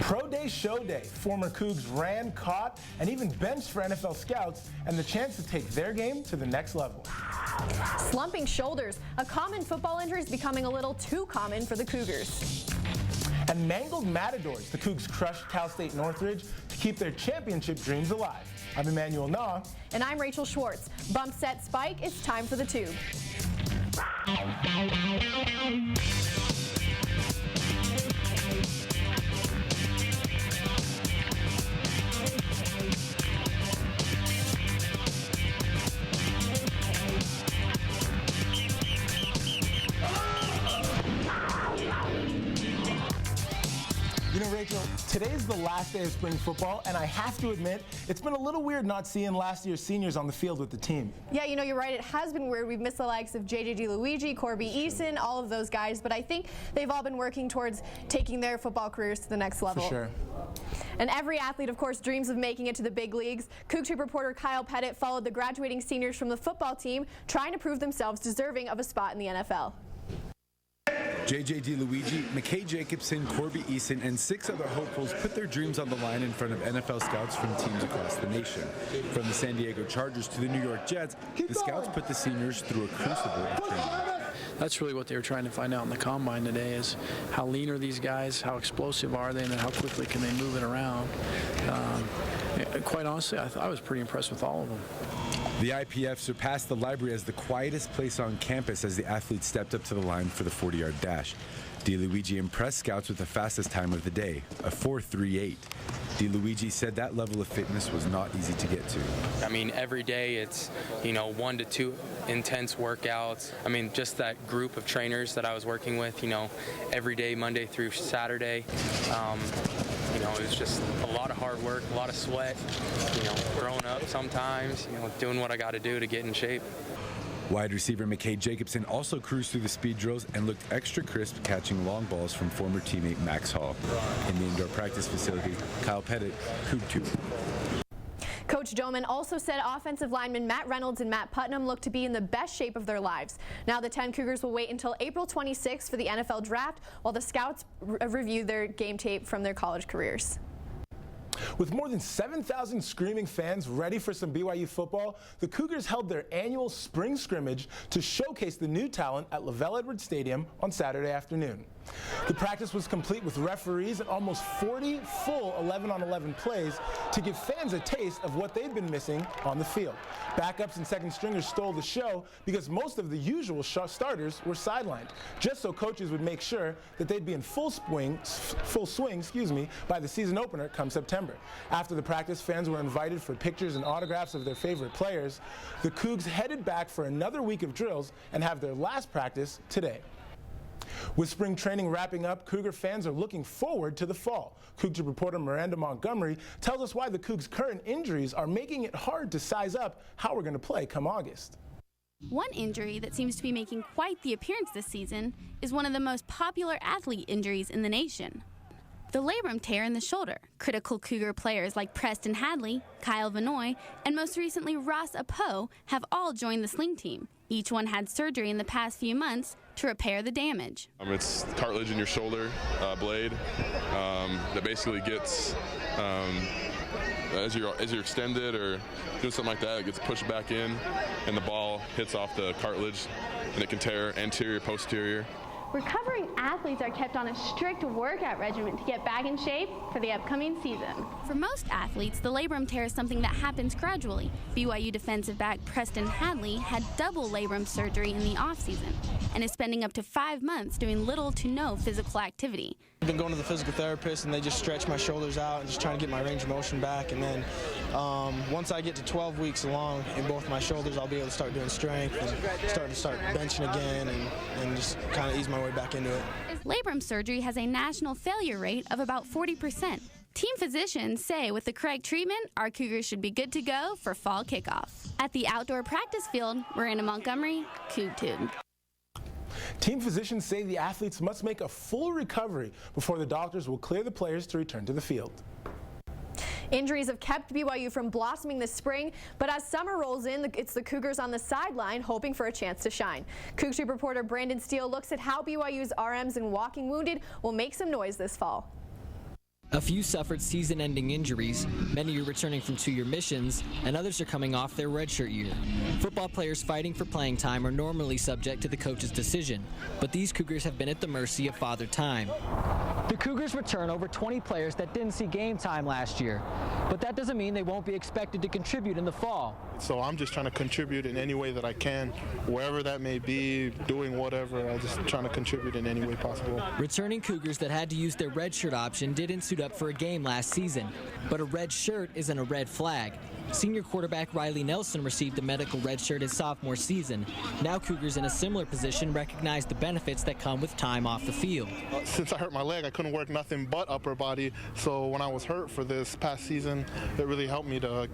Pro Day Show Day. Former Cougs ran, caught, and even benched for NFL scouts, and the chance to take their game to the next level. Slumping shoulders. A common football injury is becoming a little too common for the Cougars. And mangled matadors. The Cougs crushed Cal State Northridge to keep their championship dreams alive. I'm Emmanuel Nah. And I'm Rachel Schwartz. Bump, set, spike. It's time for the Tube. You know, Rachel, today's the last day of spring football, and I have to admit, it's been a little weird not seeing last year's seniors on the field with the team. Yeah, you know, you're right. It has been weird. We've missed the likes of J.J. Luigi, Corby Eason, all of those guys, but I think they've all been working towards taking their football careers to the next level. For sure. And every athlete, of course, dreams of making it to the big leagues. Cougs reporter Kyle Pettit followed the graduating seniors from the football team, trying to prove themselves deserving of a spot in the NFL. J.J. Luigi, McKay Jacobson, Corby Eason, and 6 other hopefuls put their dreams on the line in front of NFL scouts from teams across the nation. From the San Diego Chargers to the New York Jets, the scouts put the seniors through a crucible of training. That's really what they were trying to find out in the combine today, is how lean are these guys, how explosive are they, and then how quickly can they move it around. Quite honestly, I was pretty impressed with all of them. The IPF surpassed the library as the quietest place on campus as the athletes stepped up to the line for the 40-yard dash. DeLuigi impressed scouts with the fastest time of the day, a 4.38. DeLuigi said that level of fitness was not easy to get to. I mean, every day it's, 1 to 2 intense workouts. I mean, just that group of trainers that I was working with, every day, Monday through Saturday. It was just a lot of hard work, a lot of sweat, throwing up sometimes, doing what I got to do to get in shape. Wide receiver McKay Jacobson also cruised through the speed drills and looked extra crisp catching long balls from former teammate Max Hall. In the indoor practice facility, Kyle Pettit, CougTube. Coach Doman also said offensive linemen Matt Reynolds and Matt Putnam look to be in the best shape of their lives. Now the 10 Cougars will wait until April 26th for the NFL draft while the scouts review their game tape from their college careers. With more than 7,000 screaming fans ready for some BYU football, the Cougars held their annual spring scrimmage to showcase the new talent at Lavelle Edwards Stadium on Saturday afternoon. The practice was complete with referees and almost 40 full 11-on-11 plays to give fans a taste of what they'd been missing on the field. Backups and second stringers stole the show because most of the usual starters were sidelined, just so coaches would make sure that they'd be in full swing, by the season opener come September. After the practice, fans were invited for pictures and autographs of their favorite players. The Cougs headed back for another week of drills and have their last practice today. With spring training wrapping up, Cougar fans are looking forward to the fall. Cougar reporter Miranda Montgomery tells us why the Cougs' current injuries are making it hard to size up how we're going to play come August. One injury that seems to be making quite the appearance this season is one of the most popular athlete injuries in the nation. The labrum tear in the shoulder. Critical Cougar players like Preston Hadley, Kyle Vanoy, and most recently Ross Apo have all joined the sling team. Each one had surgery in the past few months to repair the damage. It's cartilage in your shoulder blade that basically gets, as you're extended or doing something like that, it gets pushed back in and the ball hits off the cartilage and it can tear anterior, posterior. Recovering athletes are kept on a strict workout regimen to get back in shape for the upcoming season. For most athletes, the labrum tear is something that happens gradually. BYU defensive back Preston Hadley had double labrum surgery in the offseason and is spending up to 5 months doing little to no physical activity. I've been going to the physical therapist and they just stretch my shoulders out and just trying to get my range of motion back, and then once I get to 12 weeks along in both my shoulders, I'll be able to start doing strength and start benching again and just kind of ease my way back into it. Labrum surgery has a national failure rate of about 40%. Team physicians say with the correct treatment, our Cougars should be good to go for fall kickoff. At the outdoor practice field, Miranda Montgomery, CougTube. Team physicians say the athletes must make a full recovery before the doctors will clear the players to return to the field. Injuries have kept BYU from blossoming this spring, but as summer rolls in, it's the Cougars on the sideline hoping for a chance to shine. CougTube reporter Brandon Steele looks at how BYU's RMs and walking wounded will make some noise this fall. A few suffered season-ending injuries, many are returning from 2-year missions, and others are coming off their redshirt year. Football players fighting for playing time are normally subject to the coach's decision, but these Cougars have been at the mercy of Father Time. The Cougars return over 20 players that didn't see game time last year, but that doesn't mean they won't be expected to contribute in the fall. So I'm just trying to contribute in any way that I can, wherever that may be, doing whatever. I'm just trying to contribute in any way possible. Returning Cougars that had to use their redshirt option didn't suit up for a game last season, but a red shirt isn't a red flag. Senior quarterback Riley Nelson received a medical red shirt his sophomore season. Now Cougars in a similar position recognize the benefits that come with time off the field. Since I hurt my leg, I couldn't work nothing but upper body. So when I was hurt for this past season, it really helped me to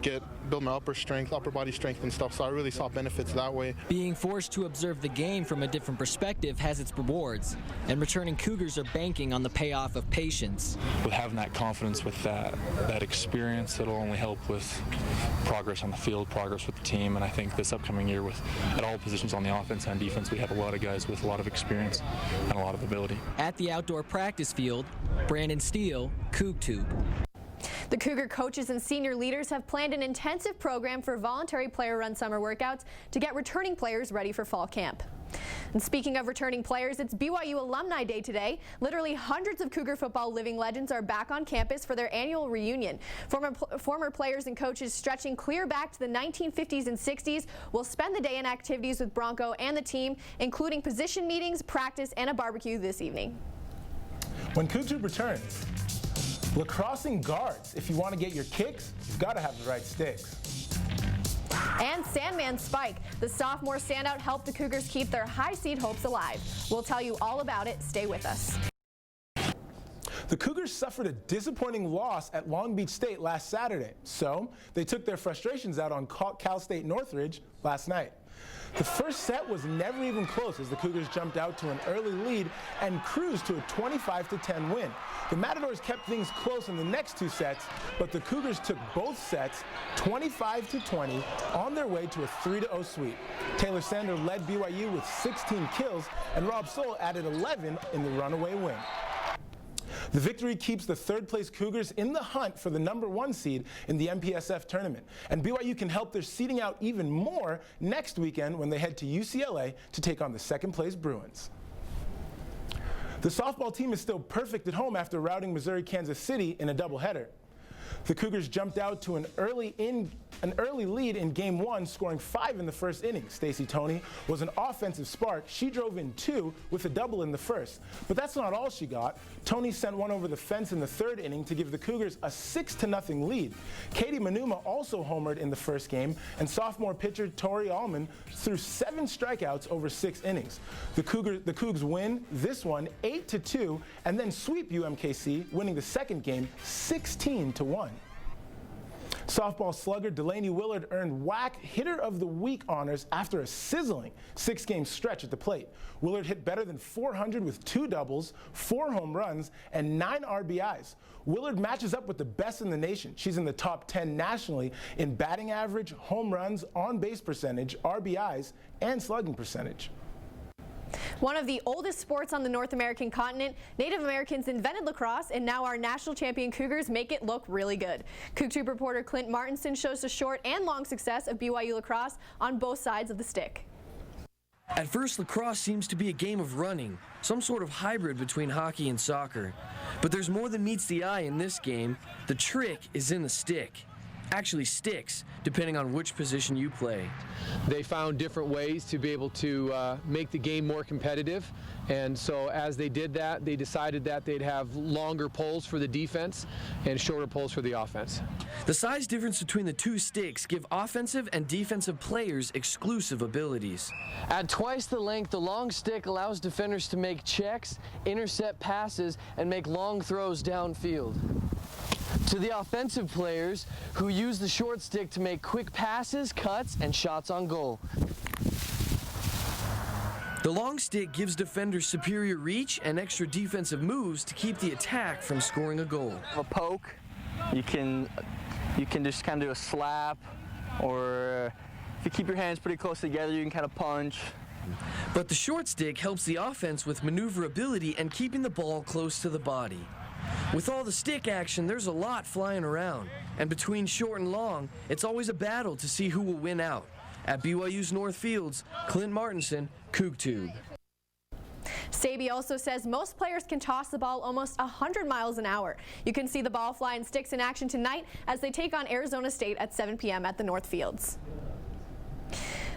build my upper body strength and stuff. So I really saw benefits that way. Being forced to observe the game from a different perspective has its rewards, and returning Cougars are banking on the payoff of patience. With having that confidence with that experience, it'll only help with progress on the field, progress with the team, and I think this upcoming year at all positions on the offense and defense, we have a lot of guys with a lot of experience and a lot of ability. At the outdoor practice field, Brandon Steele, CougTube. The Cougar coaches and senior leaders have planned an intensive program for voluntary player-run summer workouts to get returning players ready for fall camp. And speaking of returning players, it's BYU Alumni Day today. Literally hundreds of Cougar football living legends are back on campus for their annual reunion. Former players and coaches stretching clear back to the 1950s and 60s will spend the day in activities with Bronco and the team, including position meetings, practice, and a barbecue this evening. When CougTube returns, lacrossing guards. If you want to get your kicks, you've got to have the right sticks. And Sandman Spike, the sophomore standout, helped the Cougars keep their high seed hopes alive. We'll tell you all about it. Stay with us. The Cougars suffered a disappointing loss at Long Beach State last Saturday, so they took their frustrations out on Cal State Northridge last night. The first set was never even close as the Cougars jumped out to an early lead and cruised to a 25-10 win. The Matadors kept things close in the next two sets, but the Cougars took both sets 25-20 on their way to a 3-0 sweep. Taylor Sander led BYU with 16 kills, and Rob Stoll added 11 in the runaway win. The victory keeps the third-place Cougars in the hunt for the #1 seed in the MPSF tournament, and BYU can help their seeding out even more next weekend when they head to UCLA to take on the second-place Bruins. The softball team is still perfect at home after routing Missouri-Kansas City in a doubleheader. The Cougars jumped out to an early lead in Game 1, scoring 5 in the first inning. Stacey Toney was an offensive spark. She drove in 2 with a double in the first. But that's not all she got. Toney sent one over the fence in the third inning to give the Cougars a 6-0 lead. Katie Manuma also homered in the first game, and sophomore pitcher Tori Allman threw 7 strikeouts over 6 innings. The Cougs win this one 8-2 and then sweep UMKC, winning the second game 16-1. Softball slugger Delaney Willard earned WAC Hitter of the Week honors after a sizzling 6-game stretch at the plate. Willard hit better than 400 with 2 doubles, 4 home runs, and 9 RBIs. Willard matches up with the best in the nation. She's in the top 10 nationally in batting average, home runs, on-base percentage, RBIs, and slugging percentage. One of the oldest sports on the North American continent, Native Americans invented lacrosse, and now our national champion Cougars make it look really good. CougTube reporter Clint Martinson shows the short and long success of BYU lacrosse on both sides of the stick. At first, lacrosse seems to be a game of running, some sort of hybrid between hockey and soccer. But there's more than meets the eye in this game. The trick is in the stick. Actually sticks, depending on which position you play. They found different ways to be able to make the game more competitive, and so as they did that, they decided that they'd have longer poles for the defense and shorter poles for the offense. The size difference between the two sticks give offensive and defensive players exclusive abilities. At twice the length, the long stick allows defenders to make checks, intercept passes, and make long throws downfield. To the offensive players who use the short stick to make quick passes, cuts, and shots on goal. The long stick gives defenders superior reach and extra defensive moves to keep the attack from scoring a goal. A poke, you can just kind of do a slap, or if you keep your hands pretty close together, you can kind of punch. But the short stick helps the offense with maneuverability and keeping the ball close to the body. With all the stick action, there's a lot flying around. And between short and long, it's always a battle to see who will win out. At BYU's North Fields, Clint Martinson, CougTube. Saby also says most players can toss the ball almost 100 miles an hour. You can see the ball fly and sticks in action tonight as they take on Arizona State at 7 p.m. at the North Fields.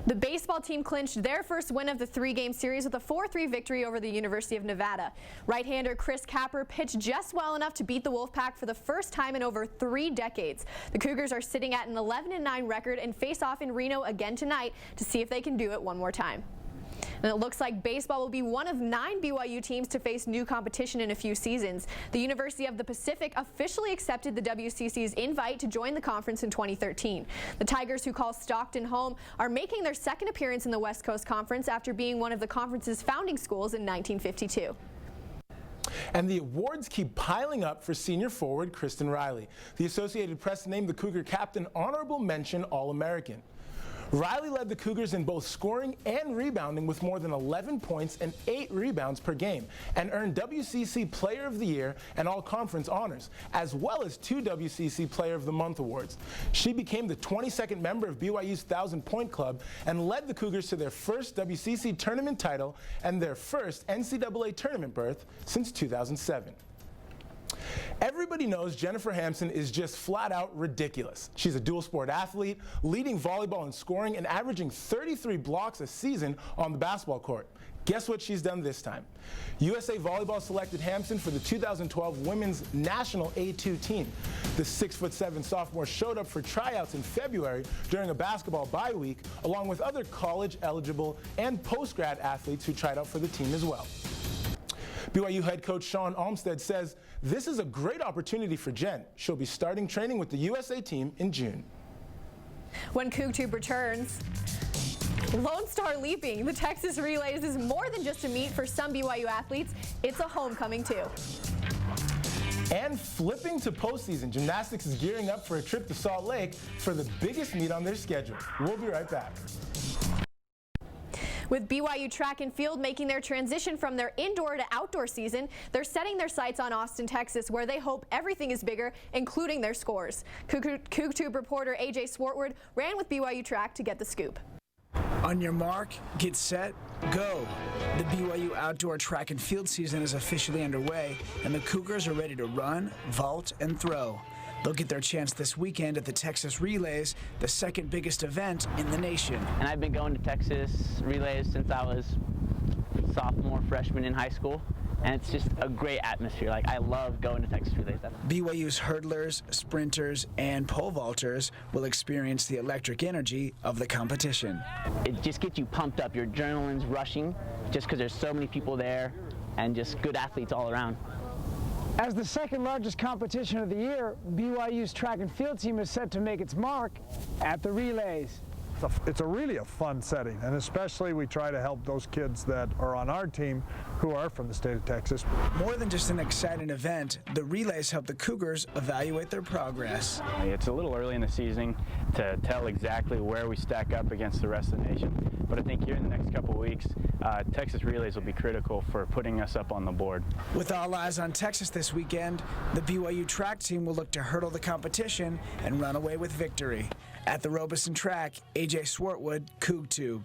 The baseball team clinched their first win of the 3-game series with a 4-3 victory over the University of Nevada. Right-hander Chris Capper pitched just well enough to beat the Wolfpack for the first time in over 3 decades. The Cougars are sitting at an 11-9 record and face off in Reno again tonight to see if they can do it one more time. And it looks like baseball will be one of 9 BYU teams to face new competition in a few seasons. The University of the Pacific officially accepted the WCC's invite to join the conference in 2013. The Tigers, who call Stockton home, are making their second appearance in the West Coast Conference after being one of the conference's founding schools in 1952. And the awards keep piling up for senior forward Kristen Riley. The Associated Press named the Cougar captain honorable mention All-American. Riley led the Cougars in both scoring and rebounding with more than 11 points and 8 rebounds per game, and earned WCC Player of the Year and All-Conference honors, as well as 2 WCC Player of the Month awards. She became the 22nd member of BYU's 1,000-point club and led the Cougars to their first WCC tournament title and their first NCAA tournament berth since 2007. Everybody knows Jennifer Hampson is just flat out ridiculous. She's a dual sport athlete, leading volleyball in scoring and averaging 33 blocks a season on the basketball court. Guess what she's done this time? USA Volleyball selected Hampson for the 2012 Women's National A2 team. The 6'7" sophomore showed up for tryouts in February during a basketball bye week, along with other college-eligible and post-grad athletes who tried out for the team as well. BYU head coach Sean Olmstead says this is a great opportunity for Jen. She'll be starting training with the USA team in June. When CougTube returns, Lone Star Leaping, the Texas Relays, is more than just a meet for some BYU athletes. It's a homecoming too. And flipping to postseason, gymnastics is gearing up for a trip to Salt Lake for the biggest meet on their schedule. We'll be right back. With BYU track and field making their transition from their indoor to outdoor season, they're setting their sights on Austin, Texas, where they hope everything is bigger, including their scores. CougTube reporter AJ Swartwood ran with BYU track to get the scoop. On your mark, get set, go. The BYU outdoor track and field season is officially underway, and the Cougars are ready to run, vault, and throw. They'll get their chance this weekend at the Texas Relays, the second biggest event in the nation. And I've been going to Texas Relays since I was sophomore, freshman in high school. And it's just a great atmosphere. Like, I love going to Texas Relays. BYU's hurdlers, sprinters, and pole vaulters will experience the electric energy of the competition. It just gets you pumped up. Your adrenaline's rushing just because there's so many people there and just good athletes all around. As the second largest competition of the year, BYU's track and field team is set to make its mark at the Relays. It's really a fun setting, and especially we try to help those kids that are on our team who are from the state of Texas. More than just an exciting event, the Relays help the Cougars evaluate their progress. It's a little early in the season to tell exactly where we stack up against the rest of the nation, but I think here in the next couple of weeks, Texas Relays will be critical for putting us up on the board. With all eyes on Texas this weekend, the BYU track team will look to hurdle the competition and run away with victory. At the Robeson track, AJ Swartwood, CougTube.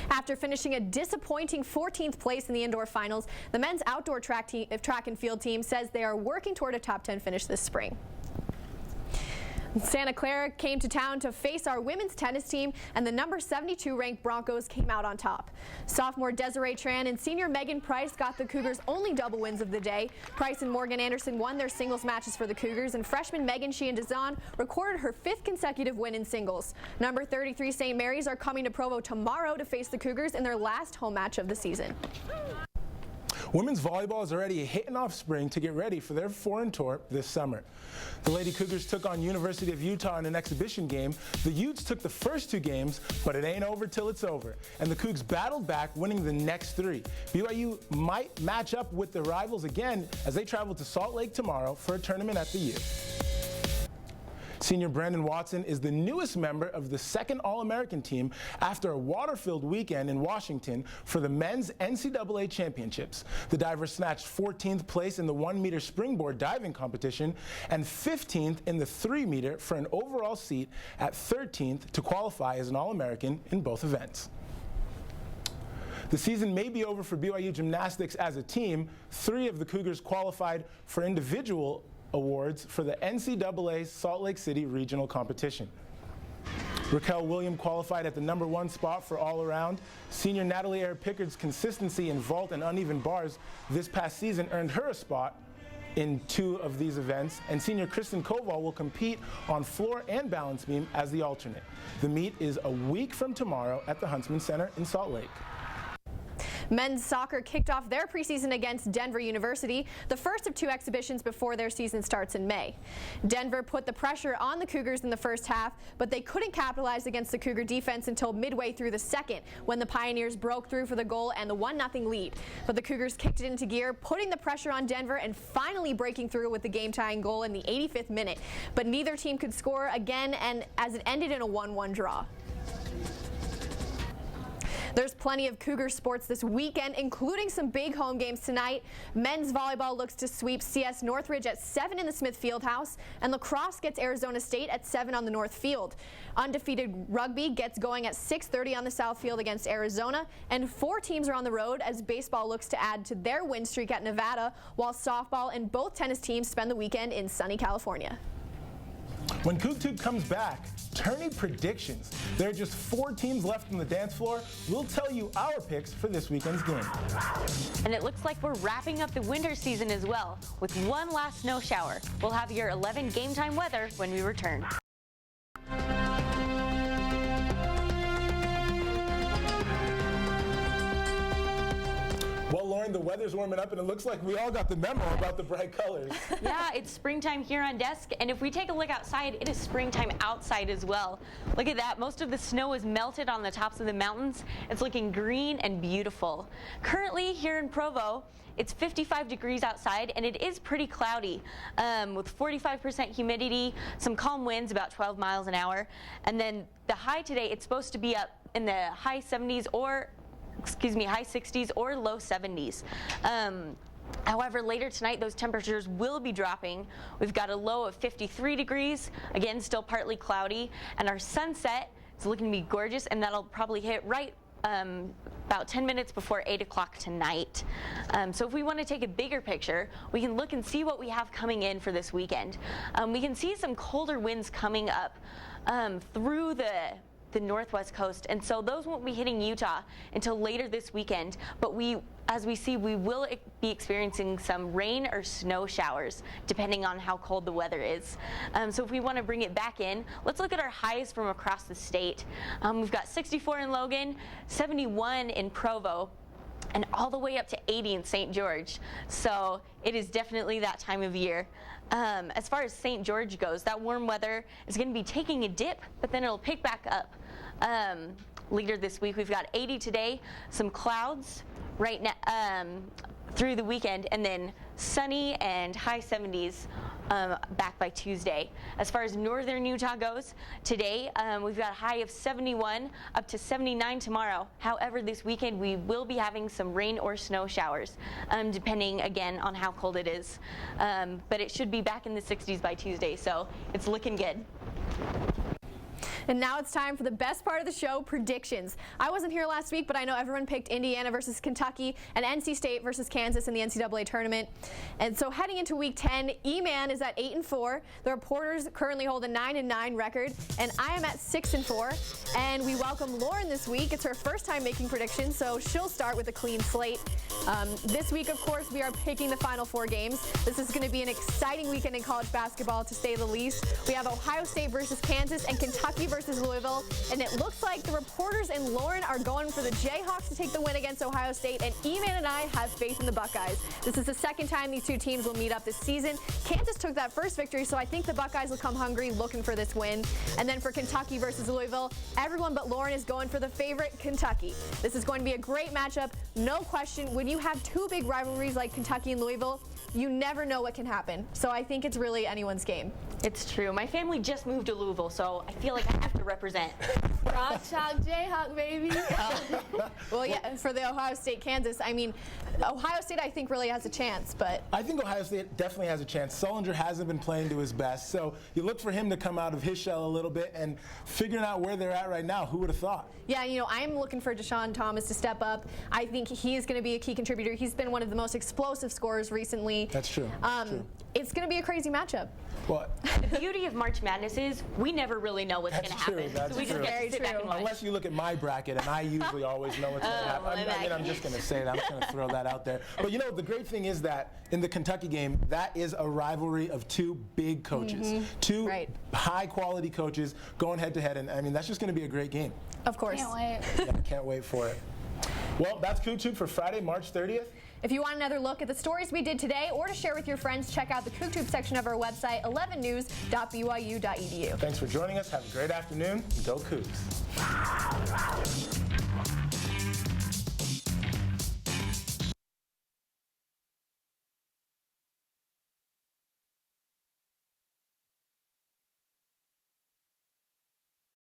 After finishing a disappointing 14th place in the indoor finals, the men's outdoor track and field team says they are working toward a top 10 finish this spring. Santa Clara came to town to face our women's tennis team, and the number 72 ranked Broncos came out on top. Sophomore Desiree Tran and senior Megan Price got the Cougars' only double wins of the day. Price and Morgan Anderson won their singles matches for the Cougars, and freshman Megan Sheehan DeZahn recorded her 5th consecutive win in singles. Number 33 St. Mary's are coming to Provo tomorrow to face the Cougars in their last home match of the season. Women's volleyball is already hitting off spring to get ready for their foreign tour this summer. The Lady Cougars took on University of Utah in an exhibition game. The Utes took the first 2 games, but it ain't over till it's over. And the Cougs battled back, winning the next 3. BYU might match up with the rivals again as they travel to Salt Lake tomorrow for a tournament at the U. Senior Brandon Watson is the newest member of the second All-American team after a water-filled weekend in Washington for the men's NCAA championships. The diver snatched 14th place in the 1-meter springboard diving competition and 15th in the 3-meter for an overall seat at 13th to qualify as an All-American in both events. The season may be over for BYU gymnastics as a team. 3 of the Cougars qualified for individual awards for the NCAA Salt Lake City regional competition. Raquel William qualified at the #1 spot for all-around. Senior Natalie Ayre-Pickard's consistency in vault and uneven bars this past season earned her a spot in 2 of these events, and senior Kristen Koval will compete on floor and balance beam as the alternate. The meet is a week from tomorrow at the Huntsman Center in Salt Lake. Men's soccer kicked off their preseason against Denver University, the first of 2 exhibitions before their season starts in May. Denver put the pressure on the Cougars in the first half, but they couldn't capitalize against the Cougar defense until midway through the second, when the Pioneers broke through for the goal and the 1-0 lead. But the Cougars kicked it into gear, putting the pressure on Denver and finally breaking through with the game-tying goal in the 85th minute. But neither team could score again, and as it ended in a 1-1 draw. There's plenty of Cougar sports this weekend, including some big home games tonight. Men's volleyball looks to sweep CS Northridge at 7 in the Smith Fieldhouse, and lacrosse gets Arizona State at 7 on the North Field. Undefeated rugby gets going at 6:30 on the South Field against Arizona, and 4 teams are on the road as baseball looks to add to their win streak at Nevada, while softball and both tennis teams spend the weekend in sunny California. When CougTube comes back, Tourney predictions. There are just 4 teams left on the dance floor. We'll tell you our picks for this weekend's game. And it looks like we're wrapping up the winter season as well, with one last snow shower. We'll have your 11 game time weather when we return. Well, Lauren, the weather's warming up, and it looks like we all got the memo about the bright colors. Yeah, it's springtime here on desk, and if we take a look outside, it is springtime outside as well. Look at that. Most of the snow is melted on the tops of the mountains. It's looking green and beautiful. Currently, here in Provo, it's 55 degrees outside, and it is pretty cloudy with 45% humidity, some calm winds, about 12 miles an hour. And then the high today, it's supposed to be up in the high 60s or low 70s. However, later tonight, those temperatures will be dropping. We've got a low of 53 degrees, again, still partly cloudy, and our sunset is looking to be gorgeous, and that'll probably hit right about 10 minutes before 8 o'clock tonight. So if we want to take a bigger picture, we can look and see what we have coming in for this weekend. We can see some colder winds coming up through the northwest coast, and so those won't be hitting Utah until later this weekend, but as we see, we will be experiencing some rain or snow showers depending on how cold the weather is. So if we want to bring it back in, let's look at our highs from across the state. We've got 64 in Logan, 71 in Provo, and all the way up to 80 in St. George. So it is definitely that time of year. As far as St. George goes, that warm weather is going to be taking a dip, but then it'll pick back up. Later this week, we've got 80 today, some clouds right now through the weekend, and then sunny and high 70s back by Tuesday. As far as northern Utah goes, today we've got a high of 71 up to 79 tomorrow. However, this weekend we will be having some rain or snow showers, depending again on how cold it is. But it should be back in the 60s by Tuesday, so it's looking good. And now it's time for the best part of the show, predictions. I wasn't here last week, but I know everyone picked Indiana versus Kentucky and NC State versus Kansas in the NCAA tournament. And so heading into week 10, E-Man is at 8-4. The Reporters currently hold a 9-9 record, and I am at 6-4. And we welcome Lauren this week. It's her first time making predictions, so she'll start with a clean slate. This week, of course, we are picking the Final Four games. This is going to be an exciting weekend in college basketball, to say the least. We have Ohio State versus Kansas and Kentucky versus Louisville, and it looks like the Reporters and Lauren are going for the Jayhawks to take the win against Ohio State, and E-Man and I have faith in the Buckeyes. This is the second time these two teams will meet up this season. Kansas took that first victory, so I think the Buckeyes will come hungry looking for this win. And then for Kentucky versus Louisville, everyone but Lauren is going for the favorite, Kentucky. This is going to be a great matchup, no question. When you have two big rivalries like Kentucky and Louisville, you never know what can happen. So I think it's really anyone's game. It's true. My family just moved to Louisville, so I feel like I have to represent. Rock Chalk Jayhawk, baby. Well, yeah, for the Ohio State-Kansas, I mean, Ohio State I think really has a chance, but I think Ohio State definitely has a chance. Sullinger hasn't been playing to his best, so you look for him to come out of his shell a little bit, and figuring out where they're at right now, who would have thought? Yeah, you know, I'm looking for Deshaun Thomas to step up. I think he is going to be a key contributor. He's been one of the most explosive scorers recently. That's true. It's going to be a crazy matchup. Well, the beauty of March Madness is we never really know what's going to happen. That's so we just get to sit back and watch. Unless you look at my bracket, and I usually always know what's going to happen. I'm just going to say that. I'm just going to throw that out there. But you know, the great thing is that in the Kentucky game, that is a rivalry of two big coaches, two high-quality coaches going head-to-head, and I mean, that's just going to be a great game. Of course. Can't wait. Yeah, I can't wait for it. Well, that's CougTube for Friday, March 30th. If you want another look at the stories we did today or to share with your friends, check out the CougTube section of our website, 11news.byu.edu. Thanks for joining us. Have a great afternoon. Go Cougs.